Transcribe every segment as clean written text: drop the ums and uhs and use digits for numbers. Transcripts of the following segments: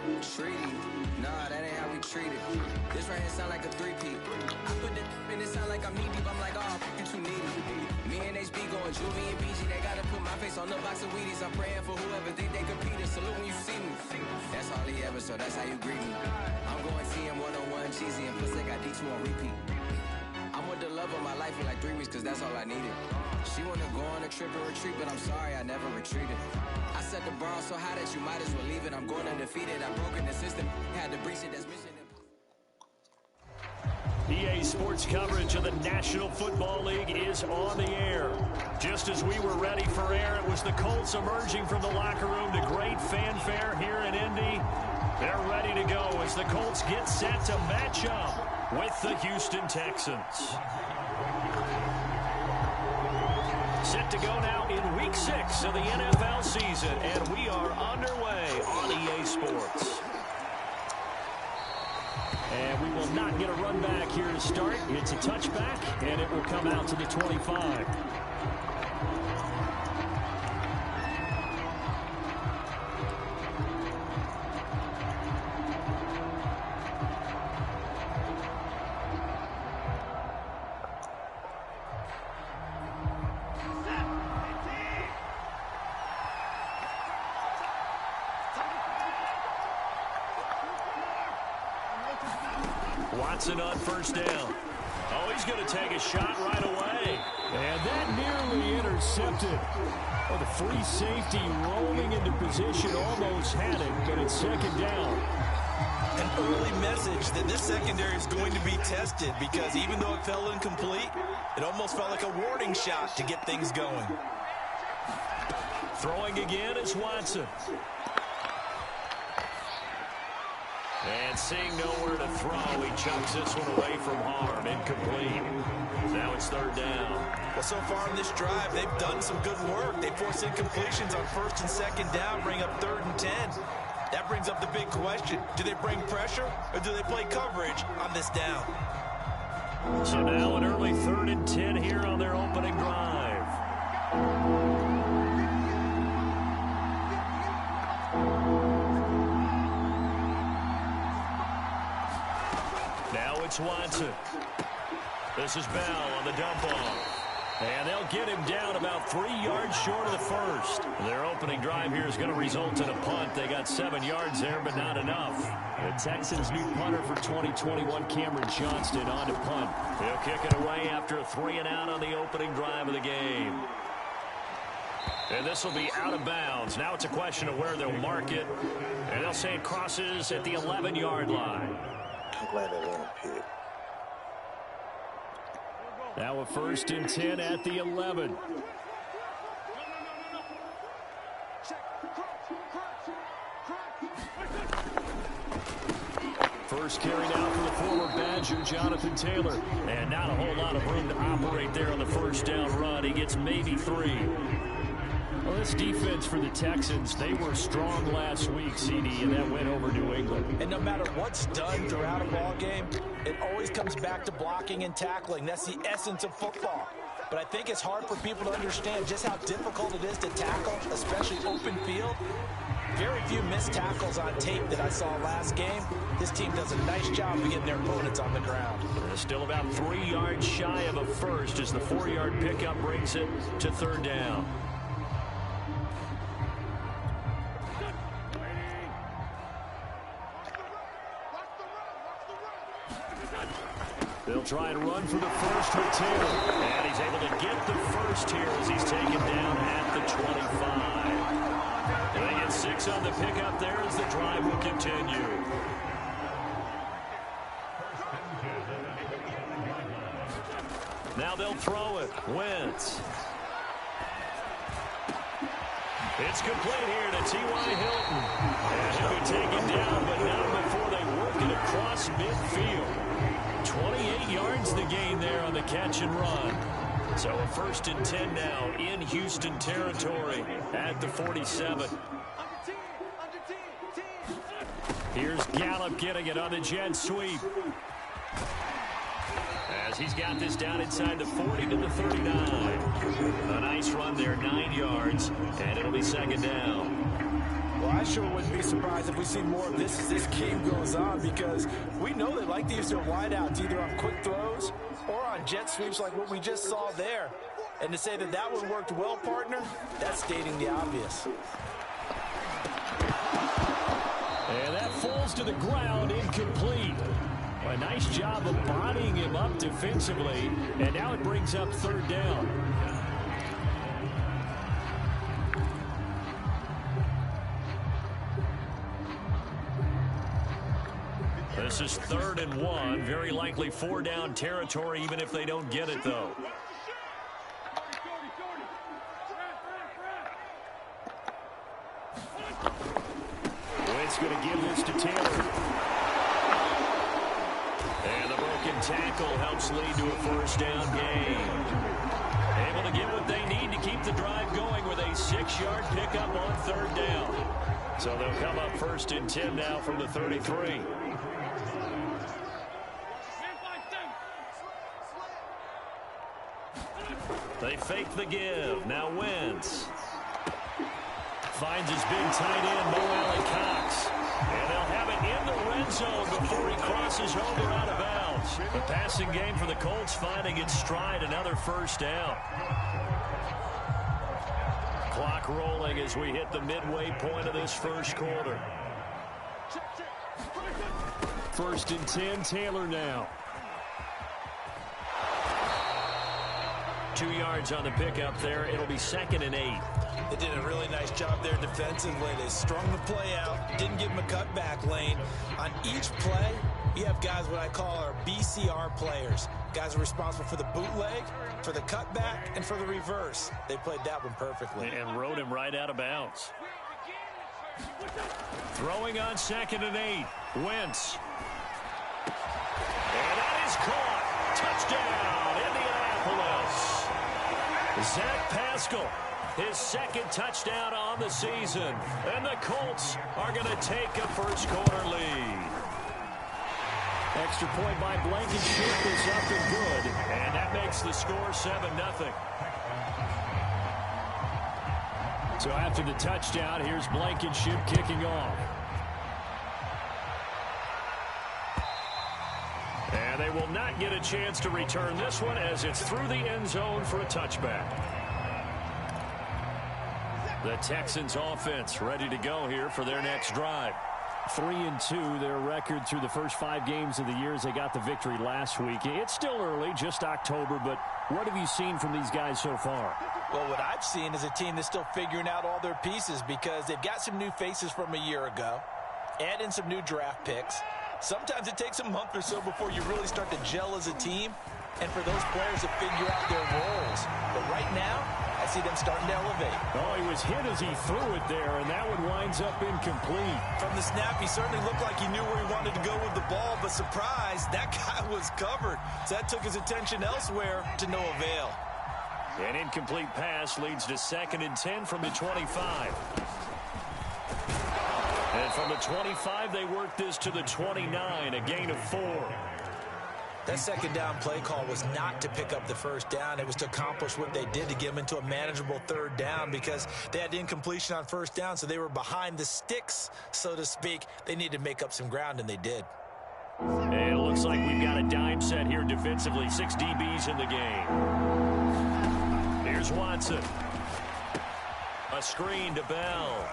Treaty. Nah, that ain't how we treat it. This right here sound like a three-peat. I put the in it sound like I'm knee deep. I'm like, oh, fucking too needy. Me and HB going Juvie and BG. They gotta put my face on the box of Wheaties. I'm praying for whoever think they competed. Salute when you see me. That's all he ever, so that's how you greet me. I'm going TM 101 cheesy and plus they got D2 on repeat. I'm with the love of my life for like 3 weeks cause that's all I needed. She wanna go on a trip and retreat, but I'm sorry I never retreated. I set the bar so high that you might as well leave it. I'm going undefeated. I've broken the system. Had to breach it. That's mission. EA Sports coverage of the National Football League is on the air. Just as we were ready for air, it was the Colts emerging from the locker room to great fanfare here in Indy. They're ready to go as the Colts get set to match up with the Houston Texans. Set to go now in Week 6 of the NFL season, and we are underway on EA Sports. And we will not get a run back here to start. It's a touchback, and it will come out to the 25. Watson on first down. Oh, he's going to take a shot right away. And that nearly intercepted. Oh, the free safety rolling into position almost had it, but it's second down. An early message that this secondary is going to be tested because even though it fell incomplete, it almost felt like a warning shot to get things going. Throwing again is Watson. And seeing nowhere to throw, he chucks this one away from harm. Incomplete. Now it's third down. Well, so far in this drive, they've done some good work. They force incompletions on first and second down, bring up 3rd and 10. That brings up the big question. Do they bring pressure or do they play coverage on this down? So now an early 3rd and 10 here on their opening drive. Now it's Watson. This is Bell on the dump off. And they'll get him down about 3 yards short of the first. Their opening drive here is going to result in a punt. They got 7 yards there, but not enough. The Texans' new punter for 2021, Cameron Johnston, on to punt. He'll kick it away after a 3-and-out on the opening drive of the game. And this will be out of bounds. Now it's a question of where they'll mark it. And they'll say it crosses at the 11-yard line. I'm glad they won't pick. Now a 1st and 10 at the 11. First carry now for the former Badger, Jonathan Taylor. And not a whole lot of room to operate there on the first down run. He gets maybe 3. Well, this defense for the Texans, they were strong last week, CD, and that went over New England. And no matter what's done throughout a ball game, it always comes back to blocking and tackling. That's the essence of football. But I think it's hard for people to understand just how difficult it is to tackle, especially open field. Very few missed tackles on tape that I saw last game. This team does a nice job of getting their opponents on the ground. Still about 3 yards shy of a first as the 4-yard pickup brings it to 3rd down. They'll try and run for the first with Taylor. And he's able to get the first here as he's taken down at the 25. And they get 6 on the pickup there as the drive will continue. Now they'll throw it. Wentz. It's complete here to T.Y. Hilton. And he'll be taken down, but not before they work it across midfield. 28 yards the gain there on the catch and run. So a 1st and 10 now in Houston territory at the 47. Here's Gallup getting it on the jet sweep. As he's got this down inside the 40 to the 39. A nice run there, 9 yards, and it'll be 2nd down. Well, Well, I sure wouldn't be surprised if we see more of this as this game goes on, because we know they like to use their wideouts either on quick throws or on jet sweeps like what we just saw there. And to say that that one worked well, partner, that's stating the obvious. And that falls to the ground, incomplete. A nice job of bodying him up defensively, and now it brings up third down. This is 3rd and 1, very likely 4-down territory, even if they don't get it, though. Wentz going to give this to Taylor. And the broken tackle helps lead to a first-down gain. Able to get what they need to keep the drive going with a 6-yard pickup on 3rd down. So they'll come up 1st and 10 now from the 33. They fake the give. Now Wentz finds his big tight end, Mo Alley-Cox. And they'll have it in the red zone before he crosses over out of bounds. The passing game for the Colts finding its stride, another first down. Clock rolling as we hit the midway point of this first quarter. 1st and 10, Taylor now. 2 yards on the pickup there. It'll be 2nd and 8. They did a really nice job there defensively. They strung the play out, didn't give him a cutback lane. On each play, you have guys what I call our BCR players. Guys are responsible for the bootleg, for the cutback, and for the reverse. They played that one perfectly. And rode him right out of bounds. Throwing on 2nd and 8. Wentz. And that is caught. Touchdown, Indianapolis. Zach Pascal, his 2nd touchdown on the season. And the Colts are going to take a first-quarter lead. Extra point by Blankenship is up and good. And that makes the score 7-0. So after the touchdown, here's Blankenship kicking off. And they will not get a chance to return this one as it's through the end zone for a touchback. The Texans offense ready to go here for their next drive. 3-2, their record through the first 5 games of the year as they got the victory last week. It's still early, just October, but what have you seen from these guys so far? Well, what I've seen is a team that's still figuring out all their pieces because they've got some new faces from a year ago, add in some new draft picks. Sometimes it takes a month or so before you really start to gel as a team and for those players to figure out their roles. But right now, I see them starting to elevate. Oh, he was hit as he threw it there, and that one winds up incomplete. From the snap, he certainly looked like he knew where he wanted to go with the ball, but surprise, that guy was covered. So that took his attention elsewhere to no avail. An incomplete pass leads to 2nd and 10 from the 25. And from the 25, they work this to the 29, a gain of 4. That 2nd down play call was not to pick up the first down. It was to accomplish what they did to get them into a manageable 3rd down because they had incompletion on 1st down, so they were behind the sticks, so to speak. They needed to make up some ground, and they did. And it looks like we've got a dime set here defensively. 6 DBs in the game. Here's Watson. A screen to Bell.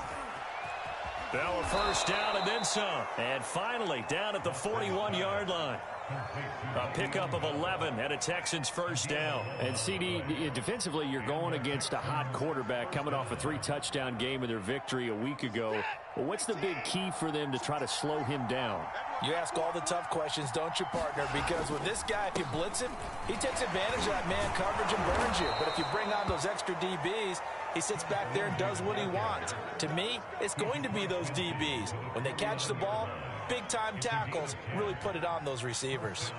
Bell a first down and then some. And finally down at the 41-yard line. A pickup of 11 and a Texans first down. And CD, defensively, you're going against a hot quarterback coming off a 3-touchdown game in their victory a week ago. Well, what's the big key for them to try to slow him down? You ask all the tough questions, don't you, partner? Because with this guy, if you blitz him, he takes advantage of that man coverage and burns you. But if you bring on those extra DBs, he sits back there and does what he wants. To me, it's going to be those DBs. When they catch the ball, big-time tackles really put it on those receivers.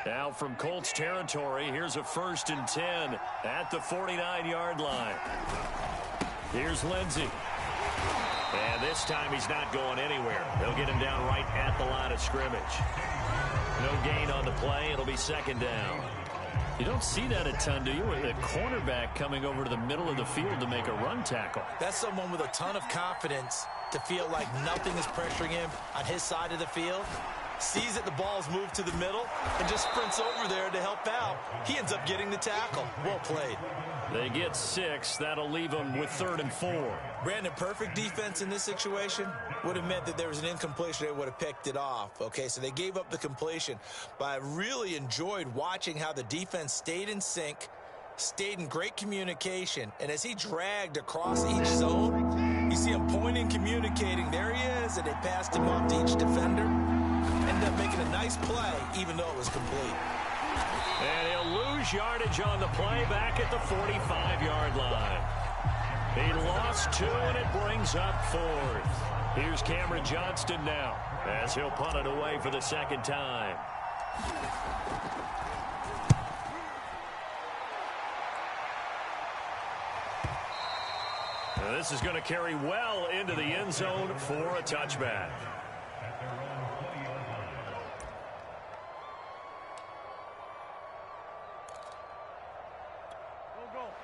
Now from Colts territory, here's a 1st and 10 at the 49-yard line. Here's Lindsey. And this time he's not going anywhere. They'll get him down right at the line of scrimmage. No gain on the play. It'll be 2nd down. You don't see that a ton, do you? With a cornerback coming over to the middle of the field to make a run tackle. That's someone with a ton of confidence to feel like nothing is pressuring him on his side of the field. Sees that the ball's moved to the middle and just sprints over there to help out. He ends up getting the tackle. Well played. They get 6. That'll leave them with 3rd and 4. Brandon, perfect defense in this situation would have meant that there was an incompletion. They would have picked it off. Okay, so they gave up the completion. But I really enjoyed watching how the defense stayed in sync, stayed in great communication. And as he dragged across each zone, you see him pointing, communicating. There he is, and they passed him off to each defender. Ended up making a nice play, even though it was complete. And he'll lose yardage on the play back at the 45-yard line. He lost 2, and it brings up 4th. Here's Cameron Johnston now as he'll punt it away for the second time. Now this is going to carry well into the end zone for a touchback.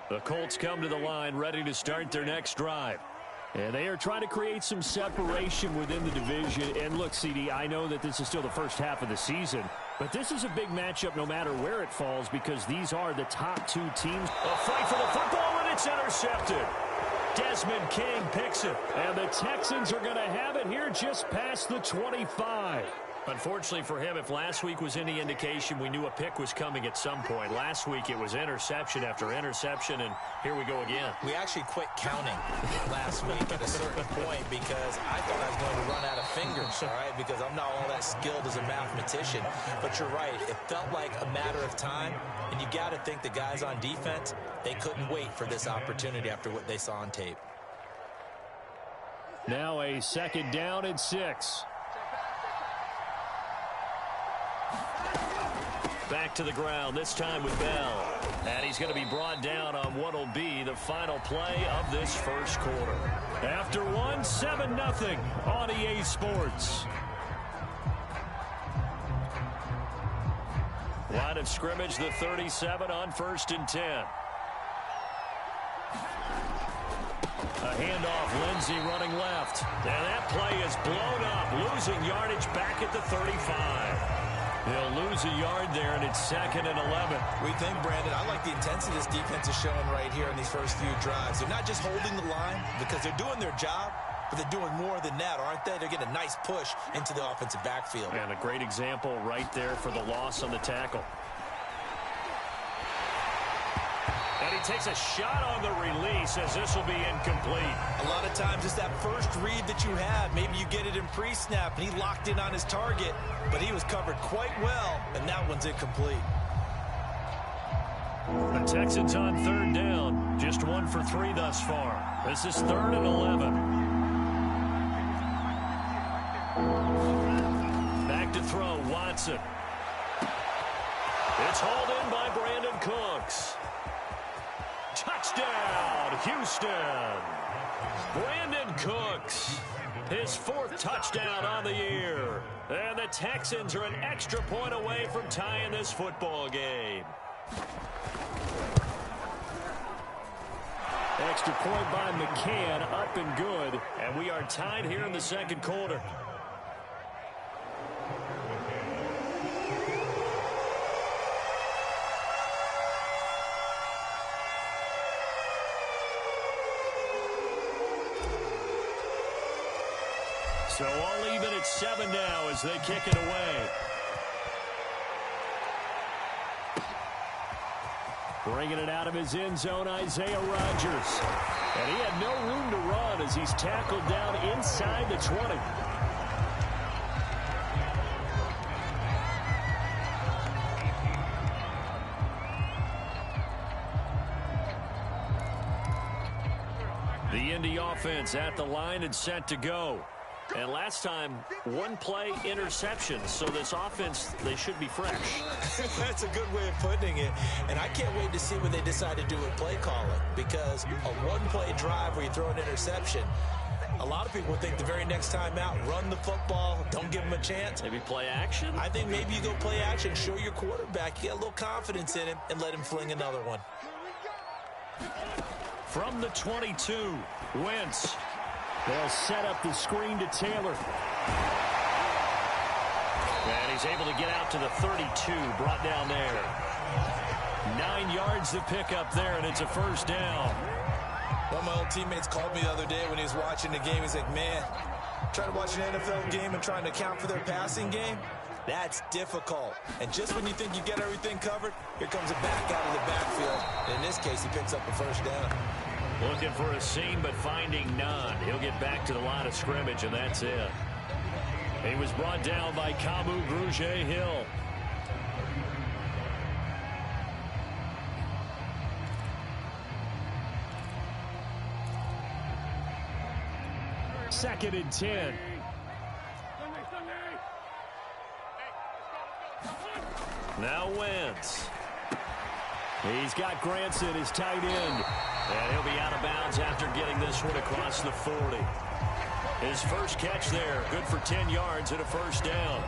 The Colts come to the line ready to start their next drive. And they are trying to create some separation within the division. And look, CD, I know that this is still the first half of the season, but this is a big matchup no matter where it falls because these are the top 2 teams. A fight for the football, and it's intercepted. Desmond King picks it. And the Texans are going to have it here just past the 25. Unfortunately for him, if last week was any indication, we knew a pick was coming at some point. Last week it was interception after interception, and here we go again. We actually quit counting last week at a certain point because I thought I was going to run out of fingers, all right, because I'm not all that skilled as a mathematician. But you're right. It felt like a matter of time, and you got to think the guys on defense, they couldn't wait for this opportunity after what they saw on tape. Now a 2nd down and 6. Back to the ground, this time with Bell. And he's going to be brought down on what will be the final play of this first quarter. After 7-0 on EA Sports. Line of scrimmage, the 37 on 1st and 10. A handoff, Lindsey running left. And that play is blown up, losing yardage back at the 35. They'll lose a yard there, and it's 2nd and 11. We think, Brandon, I like the intensity this defense is showing right here in these first few drives. They're not just holding the line because they're doing their job, but they're doing more than that, aren't they? They're getting a nice push into the offensive backfield. And a great example right there for the loss on the tackle. And he takes a shot on the release as this will be incomplete. A lot of times it's that first read that you have. Maybe you get it in pre-snap, and he locked in on his target, but he was covered quite well, and that one's incomplete. The Texans on 3rd down. Just 1 for 3 thus far. This is 3rd and 11. Back to throw, Watson. It's hauled in by Brandon Cooks. Touchdown, Houston. Brandon Cooks, his 4th touchdown on the year. And the Texans are an extra point away from tying this football game. Extra point by McCann, up and good. And we are tied here in the 2nd quarter. So all even at 7 now as they kick it away. Bringing it out of his end zone, Isaiah Rodgers. And he had no room to run as he's tackled down inside the 20. The Indy offense at the line and set to go. And last time, 1 play interception. So this offense, they should be fresh. That's a good way of putting it. And I can't wait to see what they decide to do with play calling. Because a 1-play drive where you throw an interception, A lot of people think the very next time out, run the football, don't give him a chance. Maybe play action? I think maybe you go play action, show your quarterback, you get a little confidence in him, and let him fling another one. From the 22, Wentz. They'll set up the screen to Taylor. And he's able to get out to the 32, brought down there. 9 yards to pick up there, and it's a first down. One of my old teammates called me the other day when he was watching the game. He's like, man, trying to watch an NFL game and trying to account for their passing game, that's difficult. And just when you think you get everything covered, here comes a back out of the backfield. And in this case, he picks up a first down. Looking for a seam, but finding none. He'll get back to the line of scrimmage, and that's it. He was brought down by Kamu Grugier-Hill. Second and 10. Now Wentz. He's got Granson, his tight end. And he'll be out of bounds after getting this one across the 40. His first catch there, good for 10 yards and a first down.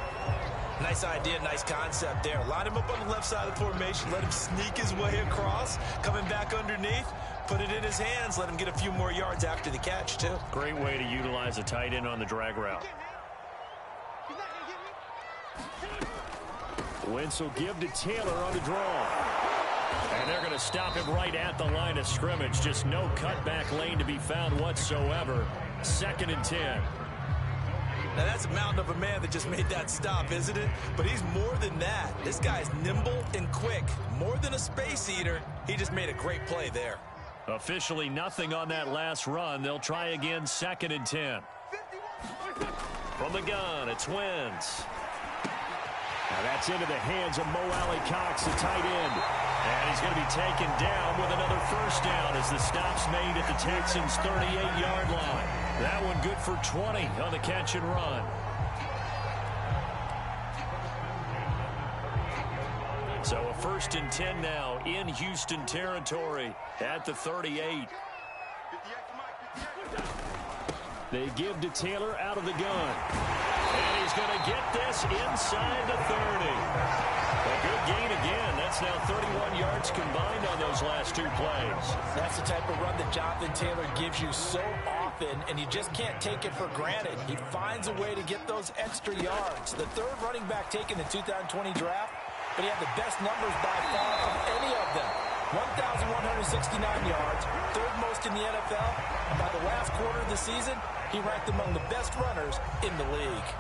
Nice idea, nice concept there. Line him up on the left side of the formation, let him sneak his way across, coming back underneath, put it in his hands, let him get a few more yards after the catch, too. Great way to utilize a tight end on the drag route. Wentz will give to Taylor on the draw. And they're going to stop him right at the line of scrimmage. Just no cutback lane to be found whatsoever. Second and 10. Now, that's a mountain of a man that just made that stop, isn't it? But he's more than that. This guy's nimble and quick. More than a space eater. He just made a great play there. Officially nothing on that last run. They'll try again, second and 10. From the gun, it's Wentz. Now that's into the hands of Mo Alley-Cox, the tight end. And he's going to be taken down with another first down as the stop's made at the Texans' 38-yard line. That one good for 20 on the catch and run. So a first and 10 now in Houston territory at the 38. They give to Taylor out of the gun. And he's going to get this inside the 30. A good gain again. That's now 31 yards combined on those last two plays. That's the type of run that Jonathan Taylor gives you so often, and you just can't take it for granted. He finds a way to get those extra yards. The third running back taken in the 2020 draft, but he had the best numbers by far of any of them. 1,169 yards, third most in the NFL, and by the last quarter of the season, he ranked among the best runners in the league.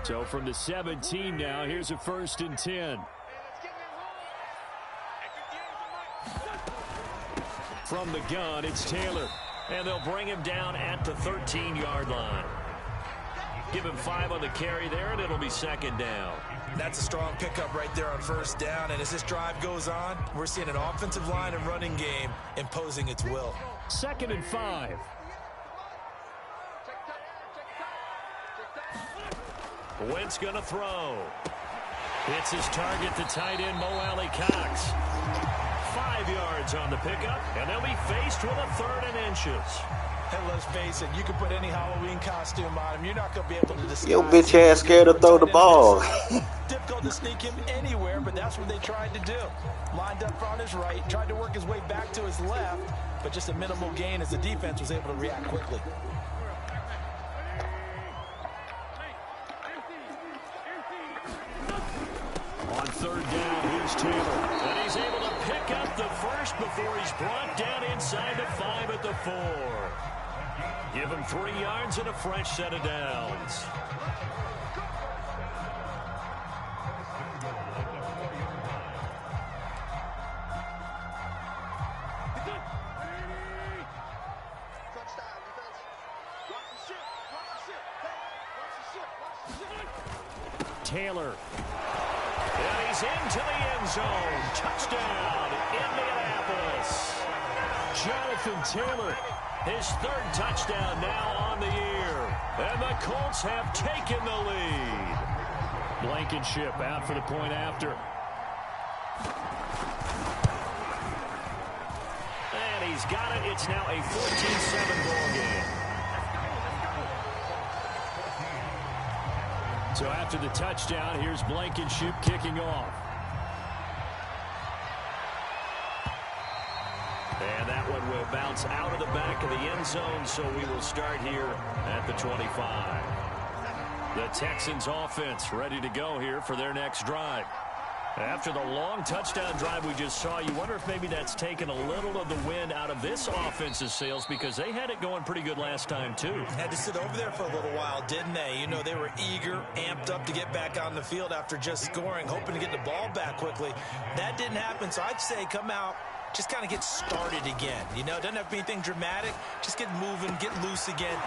So from the 17 now, here's a first and 10. From the gun, it's Taylor. And they'll bring him down at the 13-yard line. Give him 5 on the carry there, and it'll be second down. That's a strong pickup right there on first down. And as this drive goes on, we're seeing an offensive line and running game imposing its will. Second and 5. Wentz going to throw. It's his target, the tight end, Mo Alley-Cox. 5 yards on the pickup, and they'll be faced with a third and inches. And let's face it, you can put any Halloween costume on him. You're not going to be able to disguise. Your bitch ass scared to throw the ball. Difficult to sneak him anywhere, but that's what they tried to do. Lined up on his right, tried to work his way back to his left, but just a minimal gain as the defense was able to react quickly. On third down, here's Taylor. And he's able to pick up the first before he's brought down inside the 5 at the 4. Give him 3 yards and a fresh set of downs. Taylor. And he's into the end zone. Touchdown, Indianapolis. Jonathan Taylor. His third touchdown now on the year. And the Colts have taken the lead. Blankenship out for the point after. he's got it. It's now a 14-7 ball game. So after the touchdown, here's Blankenship kicking off. And that one will bounce out of the back of the end zone, so we will start here at the 25. The Texans offense ready to go here for their next drive. After the long touchdown drive we just saw, you wonder if maybe that's taken a little of the wind out of this offense's sails, because they had it going pretty good last time too. Had to sit over there for a little while, didn't they? You know, they were eager, amped up to get back on the field after just scoring, hoping to get the ball back quickly. That didn't happen, so I'd say come out, just kind of get started again. You know, it doesn't have to be anything dramatic. Just get moving, get loose again.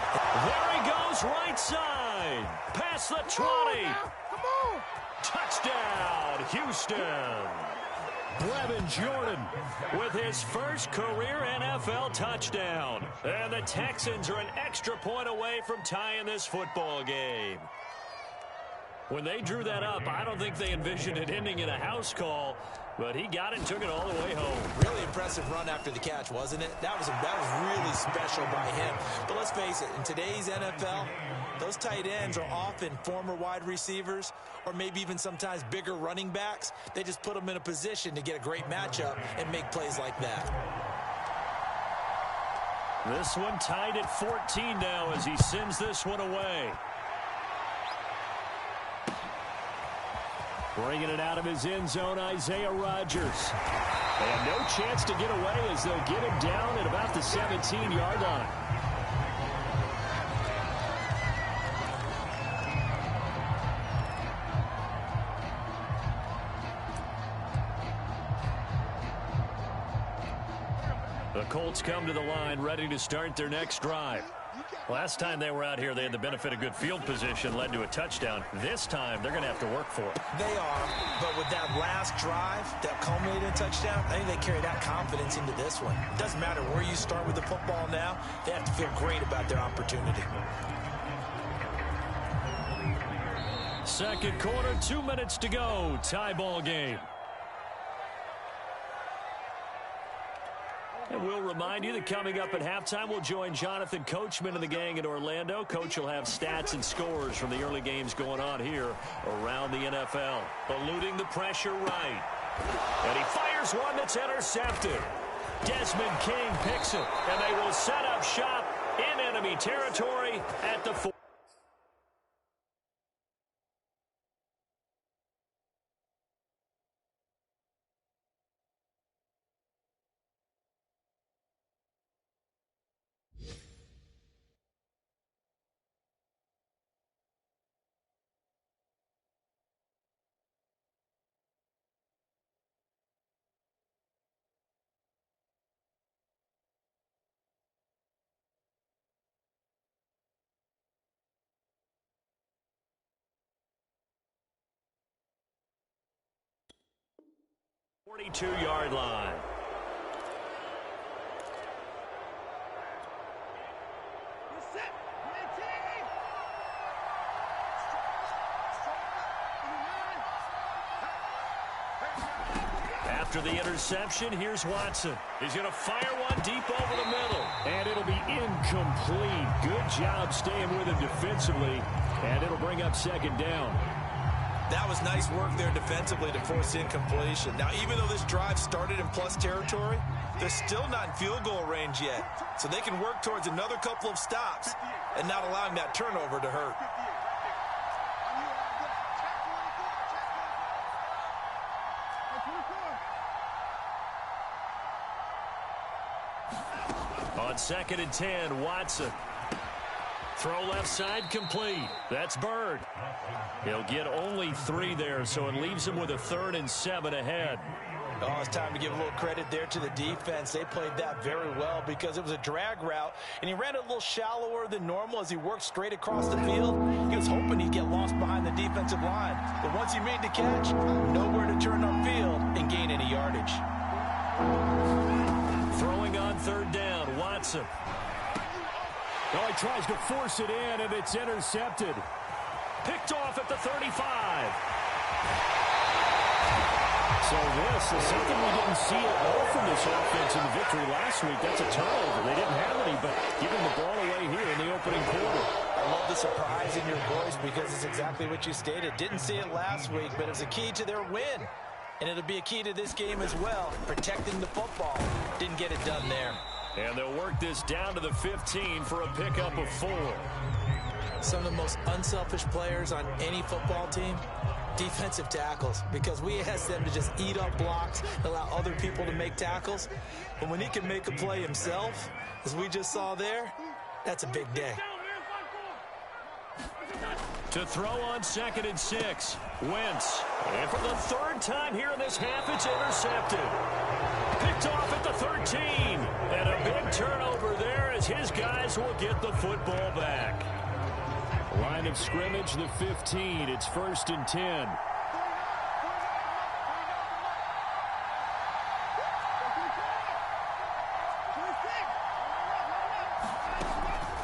There he goes, right side. Past the 20. Come on. Touchdown, Houston. Brevin Jordan with his first career NFL touchdown. And the Texans are an extra point away from tying this football game. When they drew that up, I don't think they envisioned it ending in a house call, but he got it and took it all the way home. Really impressive run after the catch, wasn't it? That was really special by him. But let's face it, in today's NFL, those tight ends are often former wide receivers or maybe even sometimes bigger running backs. They just put them in a position to get a great matchup and make plays like that. This one tied at 14 now as he sends this one away. Bringing it out of his end zone, Isaiah Rodgers. And no chance to get away as they'll get him down at about the 17-yard line. The Colts come to the line, ready to start their next drive. Last time they were out here, they had the benefit of good field position, led to a touchdown. This time, they're going to have to work for it. They are, but with that last drive that culminated in a touchdown, I think they carry that confidence into this one. It doesn't matter where you start with the football now. They have to feel great about their opportunity. Second quarter, 2 minutes to go. Tie ball game. And we'll remind you that coming up at halftime, we'll join Jonathan Coachman and the gang in Orlando. Coach will have stats and scores from the early games going on here around the NFL. Eluding the pressure right. And he fires one that's intercepted. Desmond King picks it, and they will set up shop in enemy territory at the 4. .42-yard line. After the interception, here's Watson. He's going to fire one deep over the middle. And it'll be incomplete. Good job staying with him defensively. And it'll bring up second down. That was nice work there defensively to force incompletion. Now, even though this drive started in plus territory, they're still not in field goal range yet. So they can work towards another couple of stops and not allowing that turnover to hurt. On 2nd and 10, Watson. Throw left side complete. That's Bird. He'll get only 3 there, so it leaves him with a 3rd and 7 ahead. Oh, it's time to give a little credit there to the defense. They played that very well because it was a drag route, and he ran it a little shallower than normal as he worked straight across the field. He was hoping he'd get lost behind the defensive line. But once he made the catch, nowhere to turn upfield and gain any yardage. Throwing on 3rd down, Watson. Oh, he tries to force it in, and it's intercepted. Picked off at the 35. So this is something we didn't see at all from this offense in the victory last week. That's a turnover. They didn't have any, but giving the ball away here in the opening quarter. I love the surprise in your voice because it's exactly what you stated. Didn't see it last week, but it's a key to their win. And it'll be a key to this game as well, protecting the football. Didn't get it done there. And they'll work this down to the 15 for a pickup of 4. Some of the most unselfish players on any football team, defensive tackles, because we ask them to just eat up blocks, allow other people to make tackles. But when he can make a play himself, as we just saw there, that's a big day. To throw on 2nd and 6. Wentz. And for the 3rd time here in this half, it's intercepted. Picked off at the 13. And a big turnover there as his guys will get the football back. Line of scrimmage, the 15. It's 1st and 10.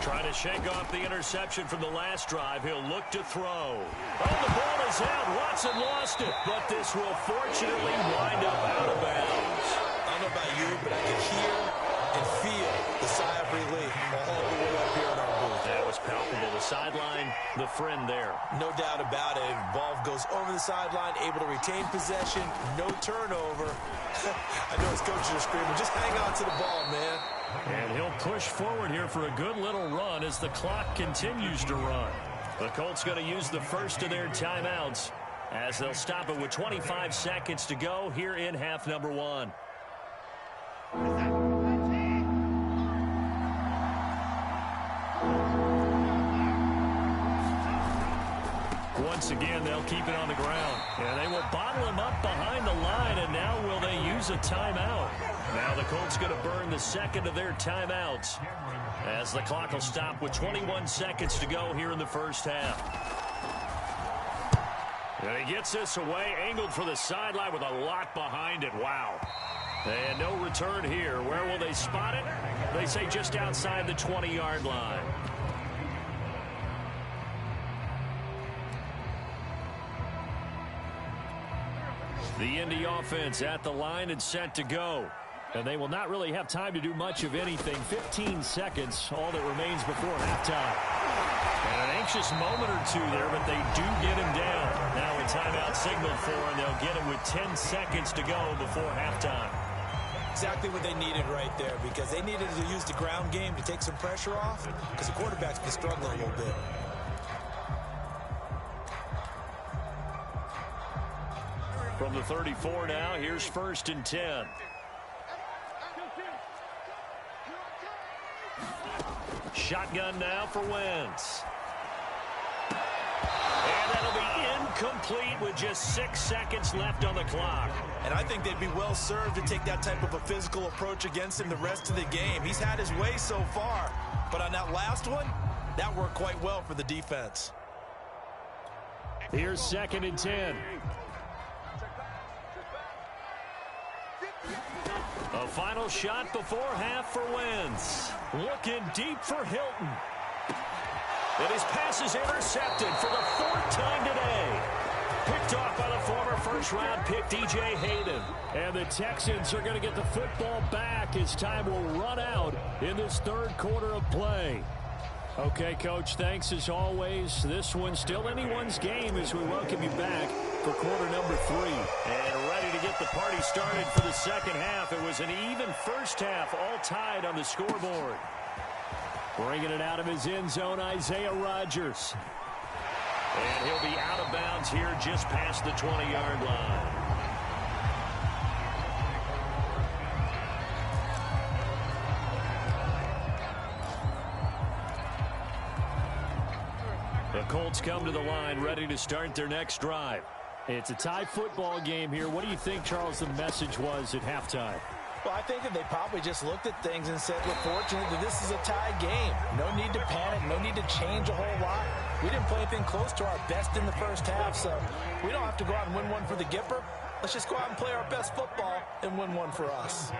Trying to shake off the interception from the last drive. He'll look to throw. Oh, the ball is out. Watson lost it. But this will fortunately wind up out of bounds. I don't know about you, but I can hear and feel the sigh of relief all the way up here in our booth. That was palpable. The sideline, the friend there. No doubt about it. Ball goes over the sideline, able to retain possession, no turnover. I know his coaches are screaming, just hang on to the ball, man. And he'll push forward here for a good little run as the clock continues to run. The Colts going to use the first of their timeouts as they'll stop it with 25 seconds to go here in half number 1. Once again, they'll keep it on the ground. And they will bottle him up behind the line, and now will they use a timeout? Now the Colts going to burn the second of their timeouts as the clock will stop with 21 seconds to go here in the first half. And he gets this away, angled for the sideline with a lot behind it. Wow. And no return here. Where will they spot it? They say just outside the 20-yard line. The Indy offense at the line and set to go. And they will not really have time to do much of anything. 15 seconds, all that remains before halftime. And an anxious moment or two there, but they do get him down. Now a timeout signal for, and they'll get him with 10 seconds to go before halftime. Exactly what they needed right there, because they needed to use the ground game to take some pressure off, because the quarterback's been struggling a little bit. From the 34 now, here's 1st and 10. Shotgun now for Wentz. And that'll be incomplete with just 6 seconds left on the clock. And I think they'd be well served to take that type of a physical approach against him the rest of the game. He's had his way so far, but on that last one, that worked quite well for the defense. Here's 2nd and 10. A final shot before half for Wentz. Looking deep for Hilton. And his pass is intercepted for the 4th time today. Picked off by the former first-round pick, DJ Hayden. And the Texans are going to get the football back as time will run out in this 3rd quarter of play. Okay, Coach, thanks as always. This one's still anyone's game as we welcome you back for quarter number 3. And ready to get the party started for the second half. It was an even first half, all tied on the scoreboard. Bringing it out of his end zone, Isaiah Rodgers. And he'll be out of bounds here just past the 20-yard line. The Colts come to the line ready to start their next drive. It's a tie football game here. What do you think, Charles, the message was at halftime? Well, I think that they probably just looked at things and said, we're fortunate that this is a tie game. No need to panic, no need to change a whole lot. We didn't play anything close to our best in the first half, so we don't have to go out and win one for the Gipper. Let's just go out and play our best football and win one for us.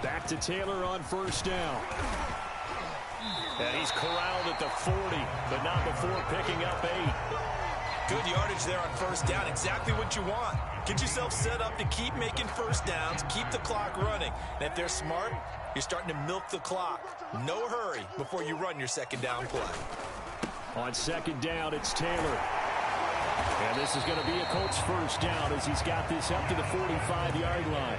Back to Taylor on first down. And he's corralled at the 40, but not before picking up 8. Good yardage there on first down. Exactly what you want. Get yourself set up to keep making first downs, keep the clock running. And if they're smart, you're starting to milk the clock. No hurry before you run your second down play. On second down, it's Taylor. And this is going to be a Colts first down as he's got this up to the 45-yard line.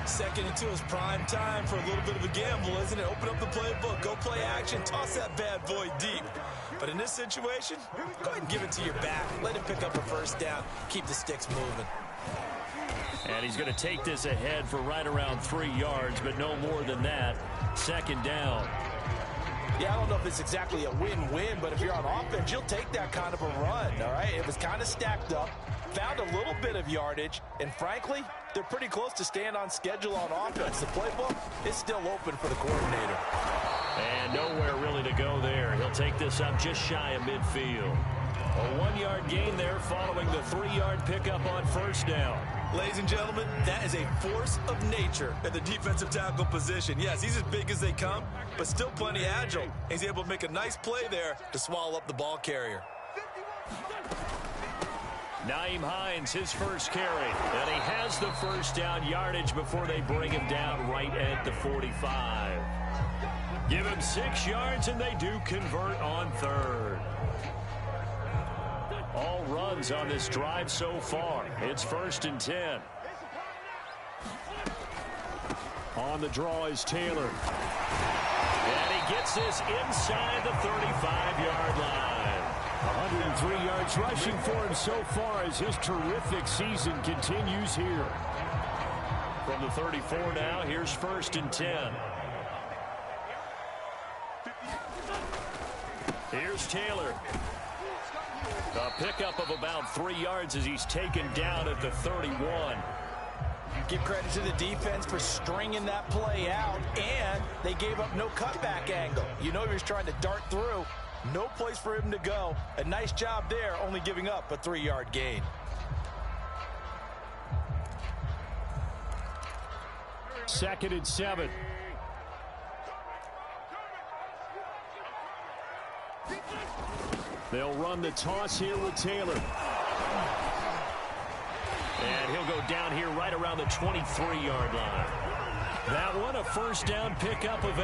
2nd and 2 is prime time for a little bit of a gamble, isn't it? Open up the playbook, go play action, toss that bad boy deep. But in this situation, go ahead and give it to your back. Let him pick up a first down. Keep the sticks moving. And he's going to take this ahead for right around 3 yards, but no more than that. 2nd down. Yeah, I don't know if it's exactly a win-win, but if you're on offense, you'll take that kind of a run, all right? It was kind of stacked up, found a little bit of yardage, and frankly, they're pretty close to staying on schedule on offense. The playbook is still open for the coordinator. And nowhere really to go there. He'll take this up just shy of midfield. A 1-yard gain there following the 3-yard pickup on first down. Ladies and gentlemen, that is a force of nature at the defensive tackle position. Yes, he's as big as they come, but still plenty agile. He's able to make a nice play there to swallow up the ball carrier. Nyheim Hines, his first carry. And he has the first down yardage before they bring him down right at the 45. Give him 6 yards, and they do convert on 3rd. All runs on this drive so far. It's 1st and 10. On the draw is Taylor. And he gets this inside the 35-yard line. 103 yards rushing for him so far as his terrific season continues here. From the 34 now, here's 1st and 10. Here's Taylor. A pickup of about 3 yards as he's taken down at the 31. Give credit to the defense for stringing that play out, and they gave up no cutback angle. You know he was trying to dart through. No place for him to go. A nice job there, only giving up a 3-yard gain. Second and 7. They'll run the toss here with Taylor. And he'll go down here right around the 23-yard line. That one, a first down pickup of 8.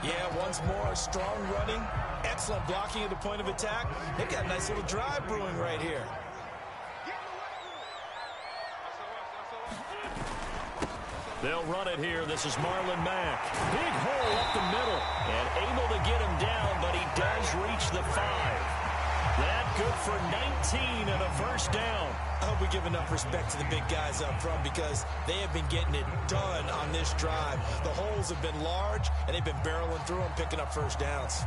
Yeah, once more, strong running, excellent blocking at the point of attack. They've got a nice little drive brewing right here. They'll run it here. This is Marlon Mack. Big hole up the middle. And able to get him down, but he does reach the 5. That good for 19 and a first down. I hope we give enough respect to the big guys up front because they have been getting it done on this drive. The holes have been large, and they've been barreling through them, picking up first downs.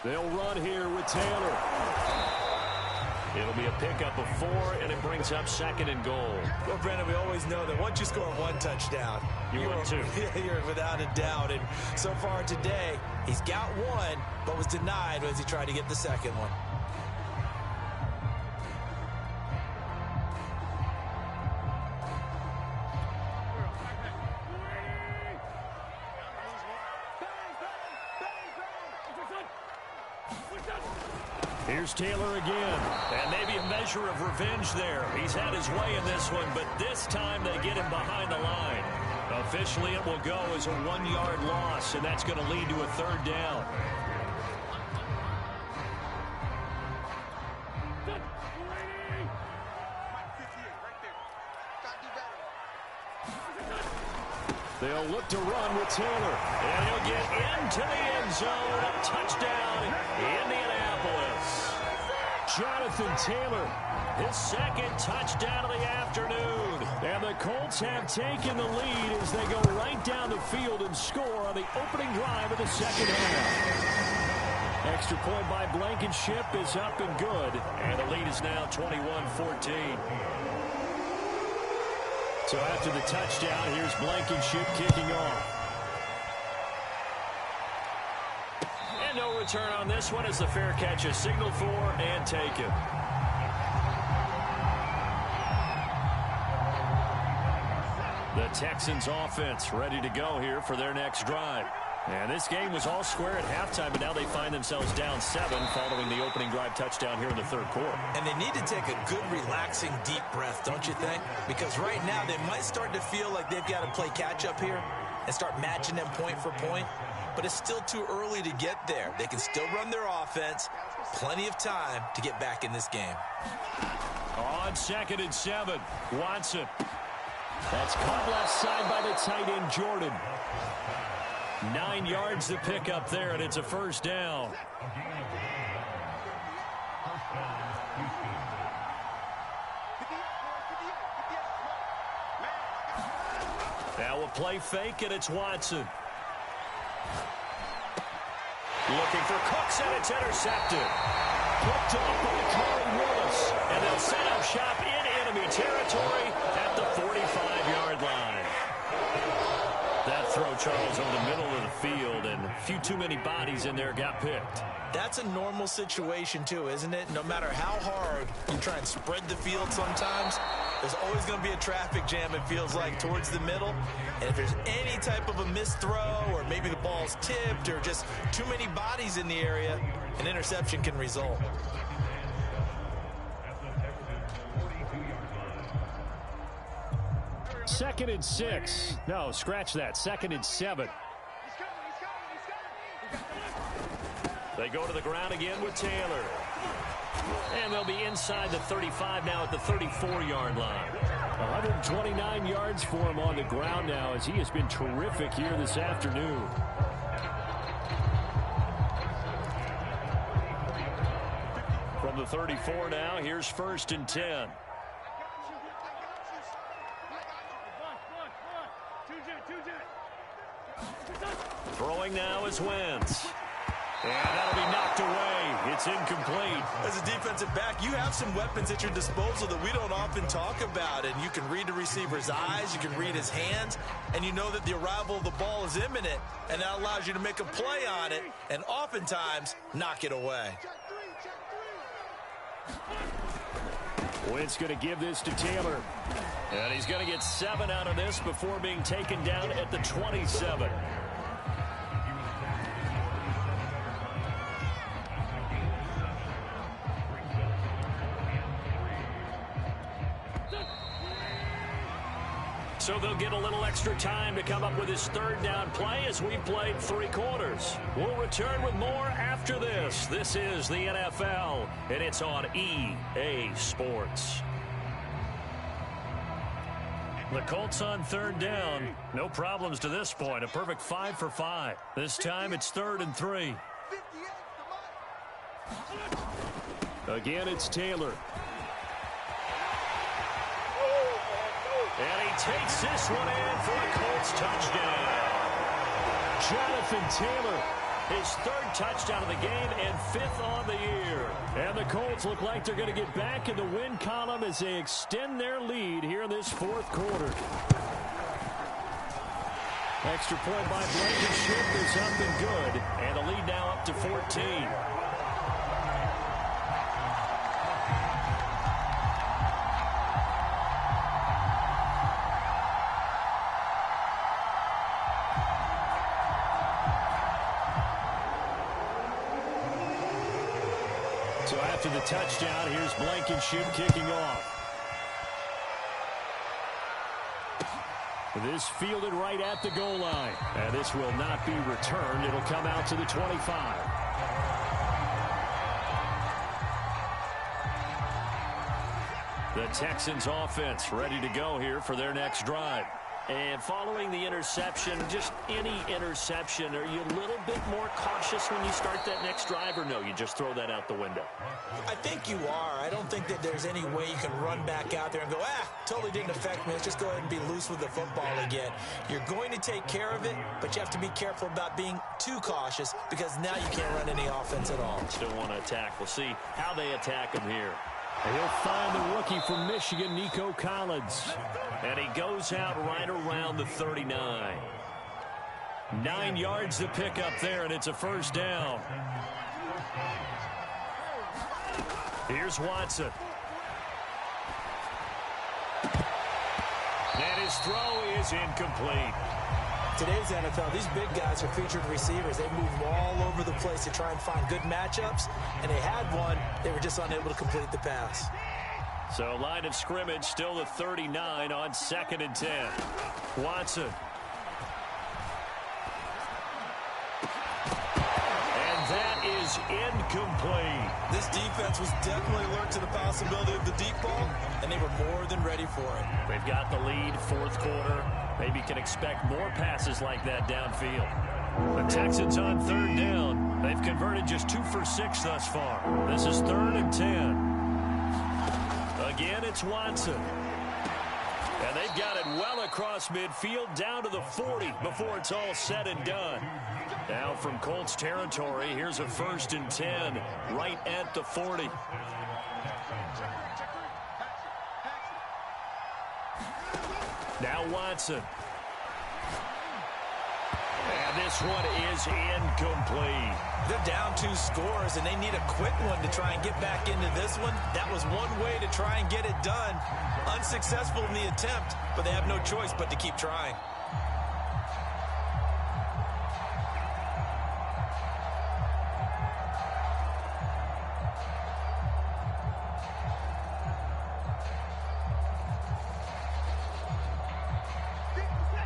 They'll run here with Taylor. It'll be a pickup of 4, and it brings up 2nd and goal. Well, Brandon, we always know that once you score 1 touchdown, you win 2. You're without a doubt. And so far today, he's got 1, but was denied as he tried to get the second one. Here's Taylor again, and maybe a measure of revenge there. He's had his way in this one, but this time they get him behind the line. Officially, it will go as a 1-yard loss, and that's going to lead to a 3rd down. They'll look to run with Taylor, and he'll get into the end zone. A touchdown, Indianapolis. Jonathan Taylor, his 2nd touchdown of the afternoon. And the Colts have taken the lead as they go right down the field and score on the opening drive of the second half. Extra point by Blankenship is up and good, and the lead is now 21-14. So after the touchdown, here's Blankenship kicking off. And no return on this one as the fair catch is signaled for and taken. The Texans offense ready to go here for their next drive. And this game was all square at halftime, but now they find themselves down 7 following the opening drive touchdown here in the third quarter. And they need to take a good, relaxing, deep breath, don't you think? Because right now they might start to feel like they've got to play catch-up here and start matching them point for point. But it's still too early to get there. They can still run their offense. Plenty of time to get back in this game. On 2nd and 7, Watson. That's caught left side by the tight end, Jordan. 9 yards to pick up there, and it's a first down. Now a play fake, and it's Watson. Looking for Cooks, and it's intercepted. Picked off by Corey Willis, and they'll set up shop in enemy territory at the 45-yard line. That throw, Charles, over the middle of the field, and a few too many bodies in there got picked. That's a normal situation, too, isn't it? No matter how hard you try and spread the field sometimes, there's always going to be a traffic jam, it feels like, towards the middle. And if there's any type of a missed throw, or maybe the ball's tipped, or just too many bodies in the area, an interception can result. Second and 6. No, scratch that. 2nd and 7. They go to the ground again with Taylor. And they'll be inside the 35 now at the 34-yard line. 129 yards for him on the ground now as he has been terrific here this afternoon. From the 34 now, here's 1st and 10. Throwing now is Wentz. And that'll be knocked away. It's incomplete. As a defensive back, you have some weapons at your disposal that we don't often talk about. And you can read the receiver's eyes, you can read his hands, and you know that the arrival of the ball is imminent. And that allows you to make a play on it and oftentimes knock it away. Wentz going to give this to Taylor. And he's going to get 7 out of this before being taken down at the 27. So they'll get a little extra time to come up with his 3rd down play as we've played 3 quarters. We'll return with more after this. This is the NFL, and it's on EA Sports. The Colts on 3rd down. No problems to this point. A perfect 5 for 5. This time it's 3rd and 3. Again, it's Taylor. And he takes this one in for a Colts touchdown. Jonathan Taylor, his 3rd touchdown of the game and 5th on the year. And the Colts look like they're going to get back in the win column as they extend their lead here in this 4th quarter. Extra point by Blankenship is up and good. And the lead now up to 14. So after the touchdown, here's Blankenship kicking off. This fielded right at the goal line. And this will not be returned. It'll come out to the 25. The Texans offense ready to go here for their next drive. And following the interception, just any interception, are you a little bit more cautious when you start that next drive, or no, you just throw that out the window? I think you are. I don't think that there's any way you can run back out there and go, totally didn't affect me. Let's just go ahead and be loose with the football again. You're going to take care of it, but you have to be careful about being too cautious because now you can't run any offense at all. Still want to attack. We'll see how they attack him here. And he'll find the rookie from Michigan, Nico Collins. And he goes out right around the 39. 9 yards to pick up there, and it's a first down. Here's Watson. And his throw is incomplete. Today's NFL, these big guys are featured receivers. They move all over the place to try and find good matchups, and they had one. They were just unable to complete the pass. So line of scrimmage still the 39 on 2nd and 10. Watson. And that is incomplete. This defense was definitely alert to the possibility of the deep ball, and they were more than ready for it. They've got the lead, 4th quarter. Maybe can expect more passes like that downfield. The Texans on 3rd down. They've converted just 2 for 6 thus far. This is 3rd and 10. Again, it's Watson. And they've got it well across midfield down to the 40 before it's all said and done. Now from Colts territory, here's a 1st and 10 right at the 40. Now Watson. And this one is incomplete. They're down 2 scores, and they need a quick one to try and get back into this one. That was one way to try and get it done. Unsuccessful in the attempt, but they have no choice but to keep trying.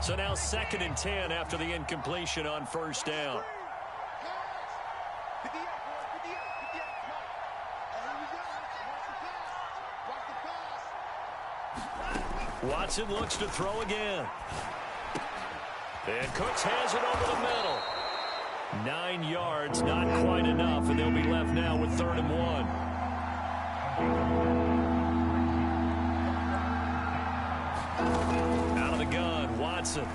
So now 2nd and 10 after the incompletion on 1st down. Watson looks to throw again. And Cooks has it over the middle. 9 yards, not quite enough, and they'll be left now with 3rd and 1. Out of the gun, Watson.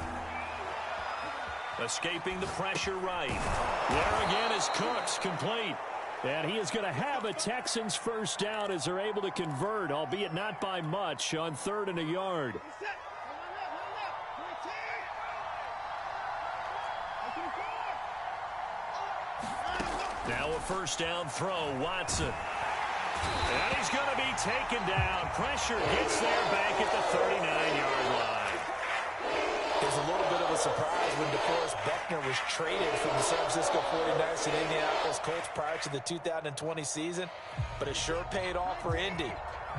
Escaping the pressure right. There again is Cooks, complete. And he is going to have a Texans first down as they're able to convert, albeit not by much, on 3rd and a yard. Now a first down throw, Watson. And he's going to be taken down. Pressure gets there back at the 39-yard line. There's a little bit of a surprise when DeForest Buckner was traded from the San Francisco 49ers to the Indianapolis Colts prior to the 2020 season, but it sure paid off for Indy.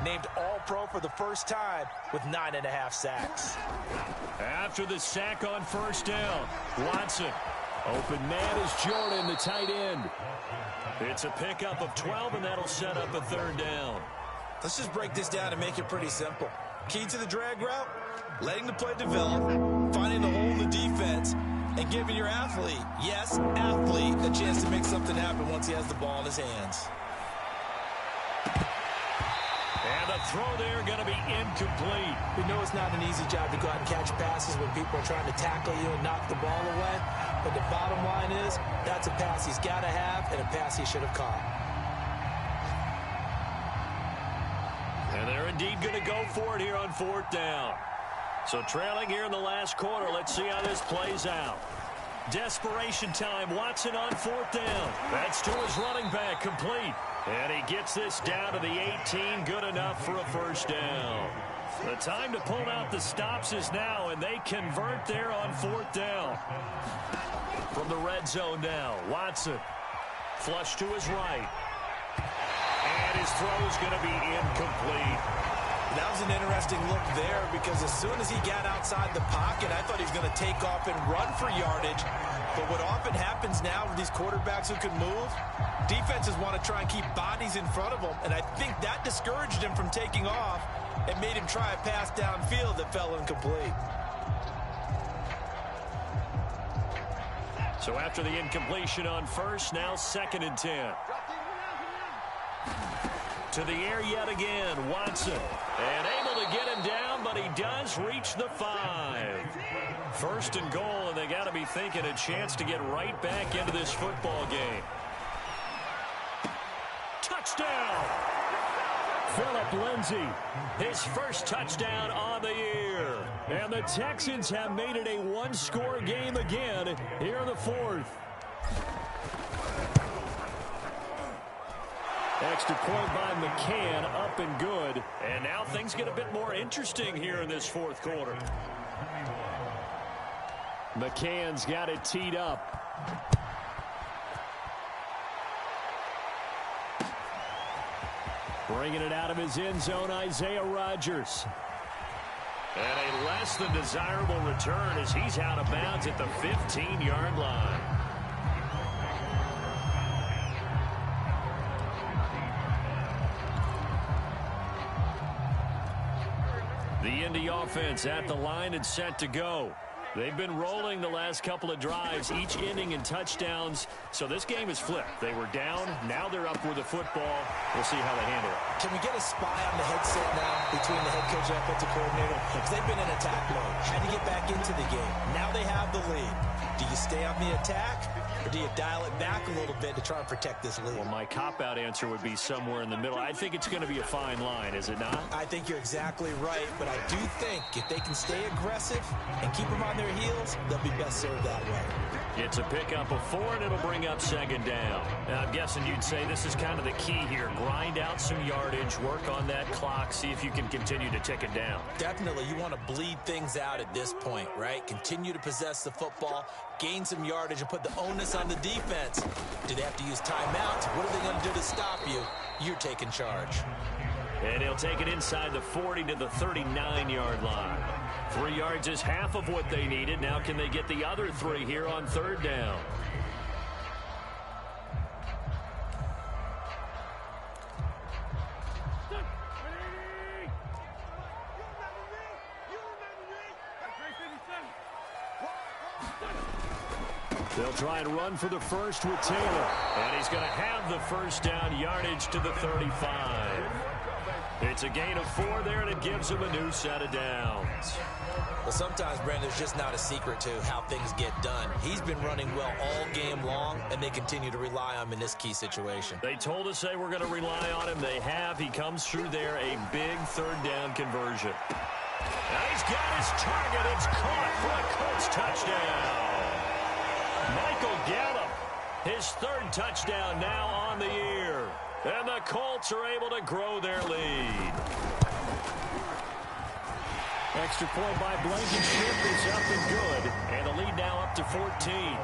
Named All-Pro for the first time with 9.5 sacks. After the sack on first down, Watson. Open man is Jordan, the tight end. It's a pickup of 12, and that'll set up a 3rd down. Let's just break this down and make it pretty simple. Key to the drag route, letting the play develop, finding the hole in the defense, and giving your athlete, yes, athlete, a chance to make something happen once he has the ball in his hands. And the throw there going to be incomplete. We know it's not an easy job to go out and catch passes when people are trying to tackle you and knock the ball away. But the bottom line is, that's a pass he's got to have and a pass he should have caught. And they're indeed going to go for it here on 4th down. So trailing here in the last quarter, let's see how this plays out. Desperation time, Watson on 4th down. That's to his running back, complete. And he gets this down to the 18, good enough for a first down. The time to pull out the stops is now, and they convert there on 4th down. From the red zone now, Watson. Flush to his right. And his throw is going to be incomplete. That was an interesting look there because as soon as he got outside the pocket, I thought he was going to take off and run for yardage. But what often happens now with these quarterbacks who can move, defenses want to try and keep bodies in front of them, and I think that discouraged him from taking off and made him try a pass downfield that fell incomplete. So after the incompletion on first, now 2nd and 10. To the air yet again, Watson. And able to get him down, but he does reach the 5. 1st and goal, and they got to be thinking a chance to get right back into this football game. Touchdown! Phillip Lindsay, his first touchdown on the year. And the Texans have made it a one-score game again here in the fourth. Extra point by McCann, up and good. And now things get a bit more interesting here in this fourth quarter. McCann's got it teed up. Bringing it out of his end zone, Isaiah Rodgers. And a less than desirable return as he's out of bounds at the 15-yard line. The Indy offense at the line and set to go. They've been rolling the last couple of drives, each inning in touchdowns. So this game is flipped. They were down. Now they're up with the football. We'll see how they handle it. Can we get a spy on the headset now between the head coach and offensive coordinator? Because they've been in attack mode. Had to get back into the game. Now they have the lead. Do you stay on the attack, or do you dial it back a little bit to try and protect this lead? Well, my cop-out answer would be somewhere in the middle. I think it's going to be a fine line, is it not? I think you're exactly right, but I do think if they can stay aggressive and keep them on their heels, they'll be best served that way. It's a pickup of 4, and it'll bring up second down. Now, I'm guessing you'd say this is kind of the key here. Grind out some yardage, work on that clock, see if you can continue to tick it down. Definitely. You want to bleed things out at this point, right? Continue to possess the football, gain some yardage, and put the onus on the defense. Do they have to use timeouts? What are they going to do to stop you? You're taking charge. And he'll take it inside the 40 to the 39-yard line. 3 yards is half of what they needed. Now can they get the other 3 here on third down? They'll try and run for the first with Taylor. And he's going to have the first down, yardage to the 35. It's a gain of 4 there, and it gives him a new set of downs. Well, sometimes, Brandon, there's just not a secret to how things get done. He's been running well all game long, and they continue to rely on him in this key situation. They told us they were going to rely on him. They have. He comes through there, a big third down conversion. Now he's got his target. It's caught for a Colts touchdown. Michael Gallup, his 3rd touchdown now on the year. And the Colts are able to grow their lead. Extra point by Blankenship is up and good. And the lead now up to 14.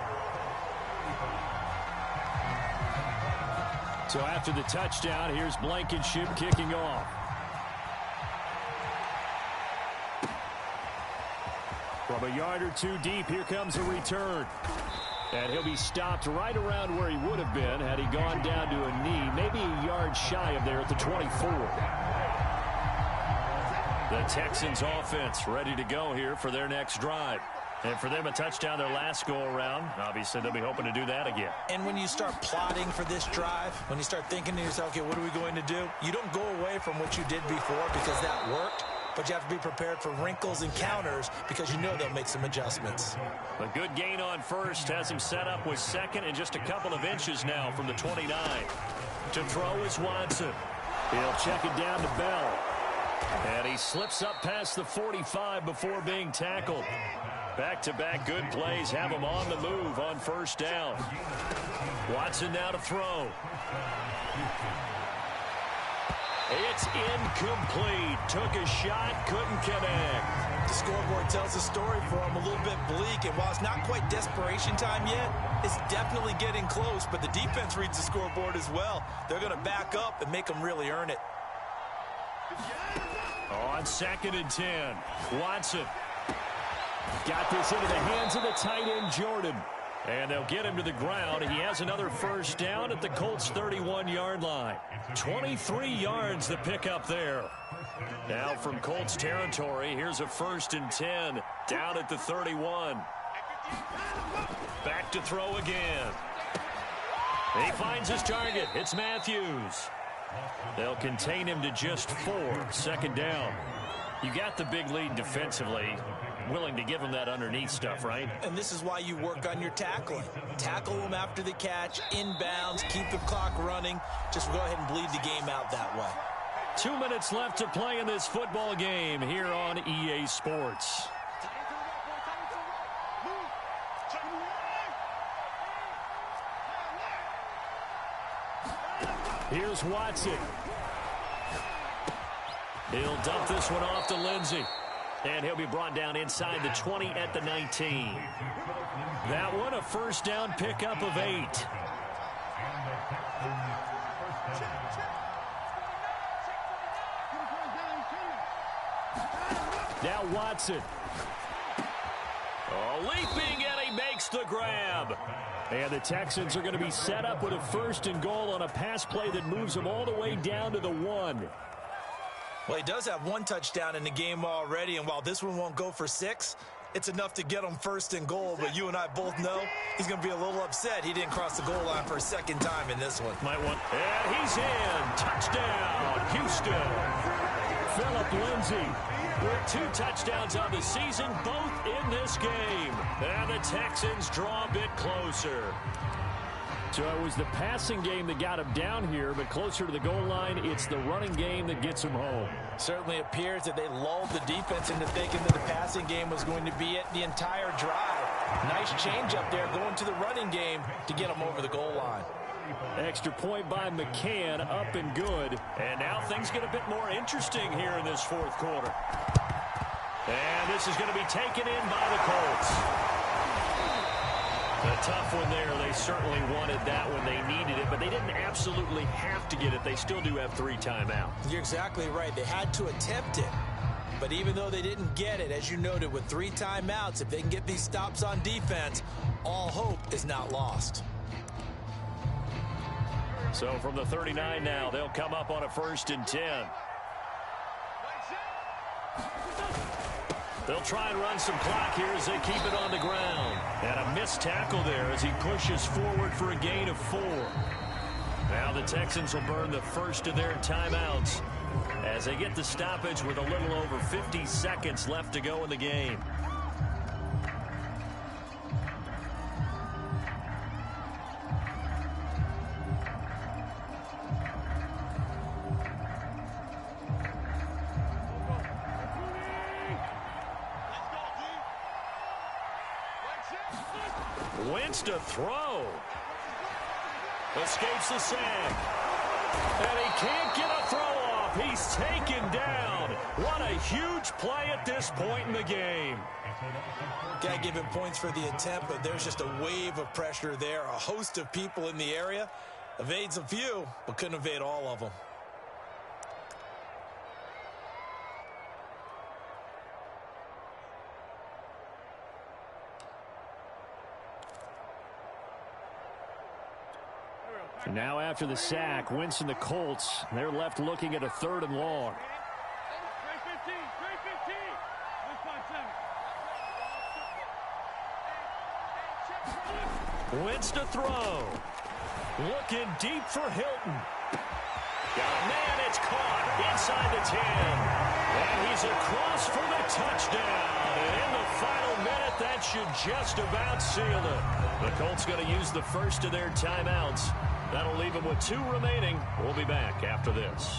So after the touchdown, here's Blankenship kicking off. From a yard or 2 deep, here comes a return. And he'll be stopped right around where he would have been had he gone down to a knee, maybe a yard shy of there at the 24. The Texans offense ready to go here for their next drive. And for them, a touchdown their last go-around. Obviously, they'll be hoping to do that again. And when you start plotting for this drive, when you start thinking to yourself, okay, what are we going to do? You don't go away from what you did before because that worked. But you have to be prepared for wrinkles and counters because you know they'll make some adjustments. A good gain on first has him set up with second and just a couple of inches now from the 29. To throw is Watson. He'll check it down to Bell. And he slips up past the 45 before being tackled. Back-to-back good plays have him on the move on first down. Watson now to throw. It's incomplete. Took a shot, couldn't connect. The scoreboard tells a story for him, a little bit bleak, and while it's not quite desperation time yet, it's definitely getting close, but the defense reads the scoreboard as well. They're going to back up and make them really earn it. On 2nd and 10, Watson got this into the hands of the tight end, Jordan. And they'll get him to the ground. He has another first down at the Colts' 31-yard line. 23 yards the pickup there. Now from Colts territory, here's a 1st and 10 down at the 31. Back to throw again. He finds his target. It's Matthews. They'll contain him to just 4. 2nd down. You got the big lead defensively. Willing to give him that underneath stuff, right? And this is why you work on your tackling. Tackle them after the catch, inbounds, keep the clock running. Just go ahead and bleed the game out that way. 2 minutes left to play in this football game here on EA Sports. Here's Watson. He'll dump this one off to Lindsey. And he'll be brought down inside the 20 at the 19. That one a first down pickup of 8. Now Watson. Oh, leaping, and he makes the grab. And the Texans are going to be set up with a 1st and goal on a pass play that moves them all the way down to the 1. Well, he does have 1 touchdown in the game already, and while this one won't go for 6, it's enough to get him 1st and goal. But you and I both know he's going to be a little upset he didn't cross the goal line for a 2nd time in this one. Might want. And he's in. Touchdown, Houston. Phillip Lindsay with 2 touchdowns on the season, both in this game. And the Texans draw a bit closer. So it was the passing game that got him down here, but closer to the goal line, it's the running game that gets him home. Certainly appears that they lulled the defense into thinking that the passing game was going to be it the entire drive. Nice change up there going to the running game to get him over the goal line. Extra point by McCann, up and good. And now things get a bit more interesting here in this 4th quarter. And this is going to be taken in by the Colts. A tough one there. They certainly wanted that when they needed it, but they didn't absolutely have to get it. They still do have 3 timeouts. You're exactly right. They had to attempt it. But even though they didn't get it, as you noted, with 3 timeouts, if they can get these stops on defense, all hope is not lost. So from the 39 now, they'll come up on a 1st and 10. They'll try and run some clock here as they keep it on the ground. And a missed tackle there as he pushes forward for a gain of 4. Now the Texans will burn the first of their timeouts as they get the stoppage with a little over 50 seconds left to go in the game. Wentz to throw. Escapes the sack. And he can't get a throw off. He's taken down. What a huge play at this point in the game. Got to give him points for the attempt, but there's just a wave of pressure there. A host of people in the area. Evades a few, but couldn't evade all of them. Now after the sack, Wentz and the Colts, they're left looking at a 3rd and long. Wentz to throw. Looking deep for Hilton. Got a man, it's caught inside the 10. And he's across for the touchdown. And in the final minute, that should just about seal it. The Colts going to use the first of their timeouts. That'll leave them with 2 remaining. We'll be back after this.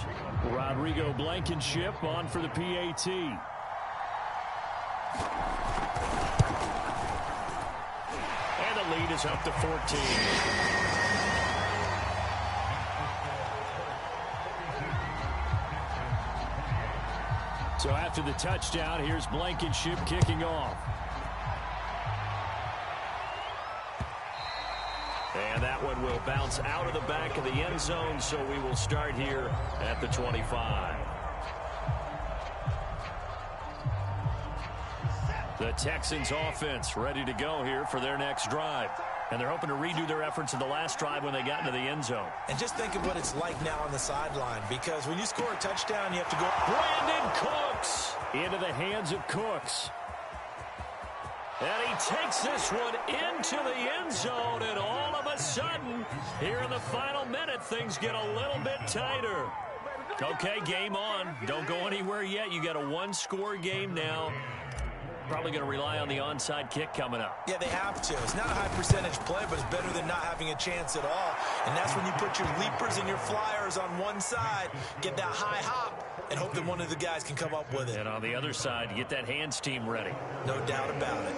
Rodrigo Blankenship on for the PAT. And the lead is up to 14. So after the touchdown, here's Blankenship kicking off. And that one will bounce out of the back of the end zone, so we will start here at the 25. The Texans offense ready to go here for their next drive. And they're hoping to redo their efforts in the last drive when they got into the end zone. And just think of what it's like now on the sideline, because when you score a touchdown, you have to go. Brandon Cooks into the hands of Cooks. And he takes this one into the end zone, and all of a sudden, here in the final minute, things get a little bit tighter. Okay, game on. Don't go anywhere yet. You got a 1-score game now. Probably going to rely on the onside kick coming up. Yeah, they have to. It's not a high percentage play, but it's better than not having a chance at all. And that's when you put your leapers and your flyers players on one side, get that high hop, and hope that one of the guys can come up with it. And on the other side, get that hands team ready. No doubt about it.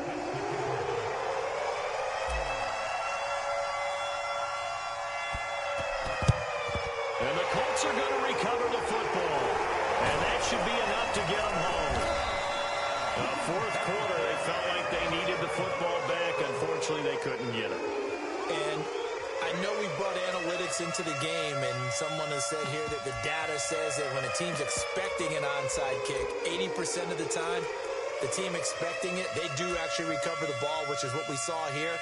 And the Colts are going to recover the football. And that should be enough to get them home. Fourth quarter, they felt like they needed the football back. Unfortunately, they couldn't get it. And I know we brought analytics into the game, and someone has said here that the data says that when a team's expecting an onside kick, 80% of the time, the team expecting it, they do actually recover the ball, which is what we saw here.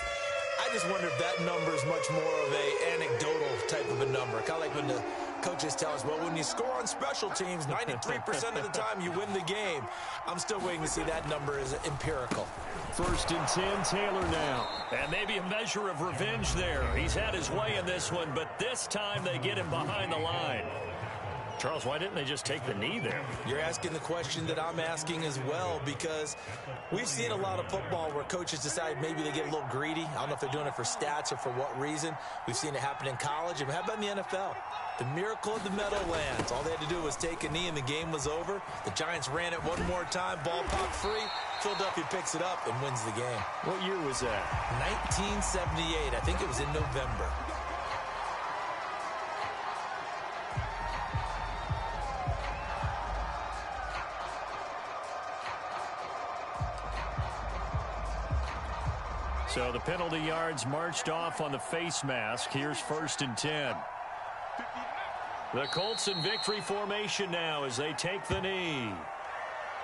I just wonder if that number is much more of a anecdotal type of a number. Kind of like when the coaches tell us, well, when you score on special teams, 93% of the time you win the game. I'm still waiting to see that number as empirical. 1st and 10, Taylor now. And maybe a measure of revenge there. He's had his way in this one, but this time they get him behind the line. Charles, why didn't they just take the knee there? You're asking the question that I'm asking as well, because we've seen a lot of football where coaches decide maybe they get a little greedy. I don't know if they're doing it for stats or for what reason. We've seen it happen in college. And how about in the NFL? The miracle of the Meadowlands. All they had to do was take a knee and the game was over. The Giants ran it one more time. Ball popped free. Philadelphia picks it up and wins the game. What year was that? 1978. I think it was in November. So the penalty yards marched off on the face mask. Here's 1st and 10. The Colts in victory formation now as they take the knee.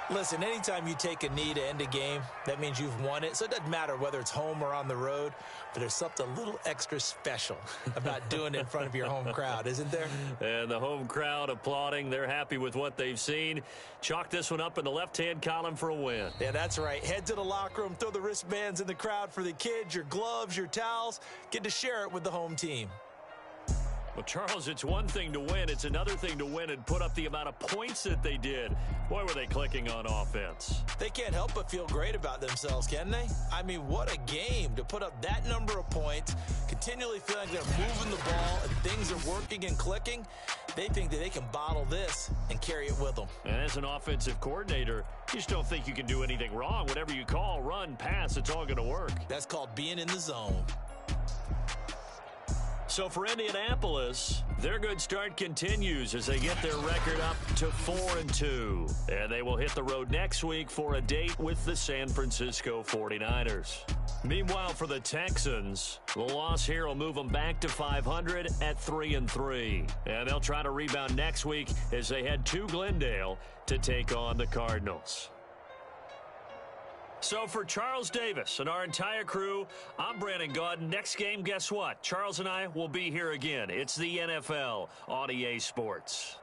Listen, anytime you take a knee to end a game, that means you've won it. So it doesn't matter whether it's home or on the road, but there's something a little extra special about doing it in front of your home crowd, isn't there? And the home crowd applauding. They're happy with what they've seen. Chalk this one up in the left-hand column for a win. Yeah, that's right. Head to the locker room, throw the wristbands in the crowd for the kids, your gloves, your towels. Get to share it with the home team. Well, Charles, it's one thing to win. It's another thing to win and put up the amount of points that they did. Boy, were they clicking on offense. They can't help but feel great about themselves, can they? I mean, what a game to put up that number of points, continually feeling like they're moving the ball and things are working and clicking. They think that they can bottle this and carry it with them. And as an offensive coordinator, you just don't think you can do anything wrong. Whatever you call, run, pass, it's all going to work. That's called being in the zone. So for Indianapolis, their good start continues as they get their record up to 4-2. And they will hit the road next week for a date with the San Francisco 49ers. Meanwhile, for the Texans, the loss here will move them back to 500 at 3-3. And they'll try to rebound next week as they head to Glendale to take on the Cardinals. So for Charles Davis and our entire crew, I'm Brandon Gaudin. Next game, guess what? Charles and I will be here again. It's the NFL on EA Sports.